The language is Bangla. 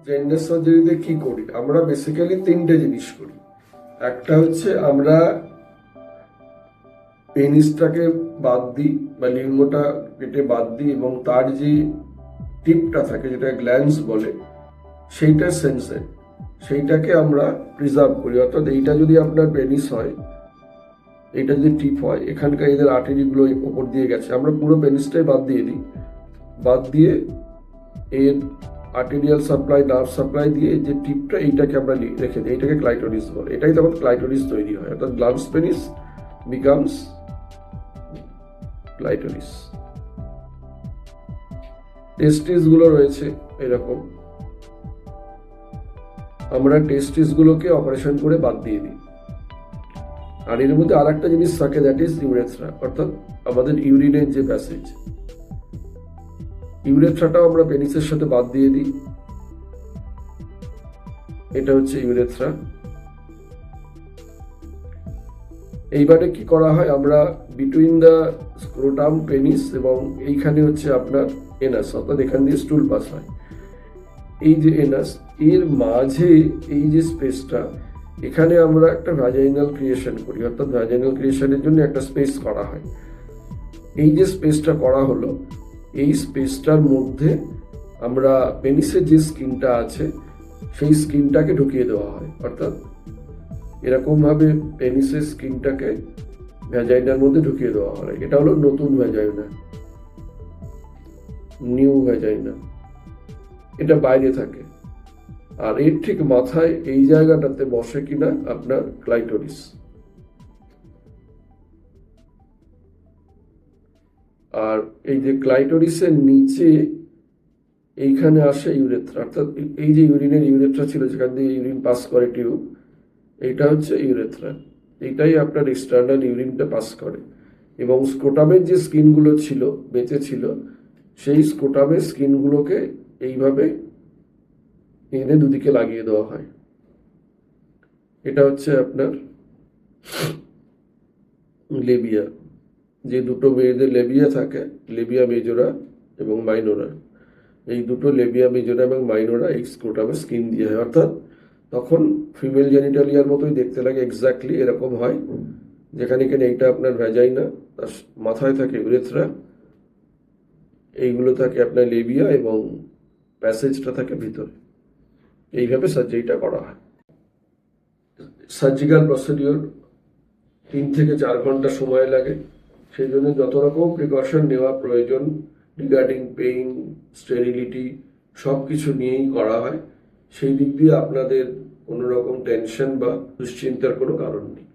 জেন্ডার সার্জারিতে কি করি আমরা? বেসিক্যালি তিনটে জিনিস করি। একটা হচ্ছে আমরা পেনিসটাকে বাদ দিই বা লিঙ্গটা কেটে বাদ দিই এবং তার যে টিপটা থাকে, যেটা গ্ল্যান্স বলে, সেইটা সেন্সের, সেইটাকে আমরা প্রিজার্ভ করি। অর্থাৎ এইটা যদি আপনার পেনিস হয়, এইটা যদি টিপ হয়, এখানকার এদের আর্টারিগুলো ওপর দিয়ে গেছে, আমরা পুরো পেনিসটাই বাদ দিয়ে দিই। বাদ দিয়ে এর আর্টেরিয়াল সাপ্লাই, নার্ভ সাপ্লাই দিয়ে যে টিপটা, এইটাকে আমরা রেখে দিই। এইটাকে ক্লাইটোরিস বলে। এটাই তখন ক্লাইটোরিস তৈরি হয়। অর্থাৎ গ্ল্যান্স পেনিস বিকামস ক্লাইটোরিস। টেস্টিস গুলো রয়েছে এরকম, আমরা টেস্টিস গুলোকে অপারেশন করে বাদ দিয়ে দিই। আর এর মধ্যে আর একটা জিনিস থাকে, দ্যাট ইজ ইউরেথ্রা, অর্থাৎ আমাদের ইউরিনের যে প্যাসেজ, ইউরেথ্রাটাও আমরা পেনিসের সাথে বাদ দিয়ে দিই। এটা হচ্ছে ইউরেথ্রা। এইবারে কি করা হয়, আমরা বিটুইন দ্য স্ক্রোটাম, পেনিস এবং এইখানে হচ্ছে আপনার এনাস, অর্থাৎ এখান দিয়ে স্টুল পাস হয়, এই যে এনাস, এর মাঝে এই যে স্পেসটা, এখানে আমরা একটা ভ্যাজাইনাল ক্রিয়েশন করি। অর্থাৎ ভ্যাজাইনাল ক্রিয়েশনের জন্য একটা স্পেস করা হয়। এই যে স্পেসটা করা হলো, এই স্পেসটার মধ্যে আমরা পেনিসের যে স্কিনটা আছে, সেই স্কিনটাকে ঢুকিয়ে দেওয়া হয়। অর্থাৎ এরকম ভাবে পেনিসের স্কিনটাকে ভ্যাজাইনার মধ্যে ঢুকিয়ে দেওয়া হয়। এটা হলো নতুন ভ্যাজাইনা, নিউ ভ্যাজাইনা। এটা বাইরে থাকে। আর এর ঠিক মাথায় এই জায়গাটাতে বসে কিনা আপনার ক্লাইটোরিস। আর এই যে ক্লাইটোরিসের নিচে এইখানে আসে ইউরেথ্রা, অর্থাৎ এই যে ইউরিনের ইউরেথ্রা ছিল, যেখান দিয়ে ইউরিন পাস করে টিউব, এইটা হচ্ছে ইউরেথ্রা। এইটাই আপনার এক্সটার্নাল ইউরিনটা পাস করে। এবং স্ক্রোটামের যে স্কিনগুলো ছিল, বেঁচে ছিল, সেই স্ক্রোটামের স্কিনগুলোকে এইভাবে এনে দুদিকে লাগিয়ে দেওয়া হয়। এটা হচ্ছে আপনার লেবিয়া। যে দুটো মেয়েদের লেবিয়া থাকে, লেবিয়া মেজোরা এবং মাইনোরা, এই দুটো লেবিয়া মেজোরা এবং মাইনোরা এই স্ক্রোটামের স্কিন দিয়ে হয়। অর্থাৎ তখন ফিমেল জেনিটালিয়ার মতোই দেখতে লাগে, এক্স্যাক্টলি এরকম হয়। যেখানে এখানে এইটা আপনার ভ্যাজাইনা, তার মাথায় থাকে ইউরেথ্রা, এইগুলো থাকে আপনার লেবিয়া এবং প্যাসেজটা থাকে ভিতরে। এইভাবে সার্জারিটা করা হয়। সার্জিক্যাল প্রসিডিওর 3 থেকে 4 ঘন্টা সময় লাগে। সেই জন্য যত রকম প্রিকশন নেওয়া প্রয়োজন রিগার্ডিং পেইন, স্টেরিলিটি, সব কিছু নিয়েই করা হয়। সেই দিক দিয়ে আপনাদের কোনো রকম টেনশন বা দুশ্চিন্তার কোনো কারণ নেই।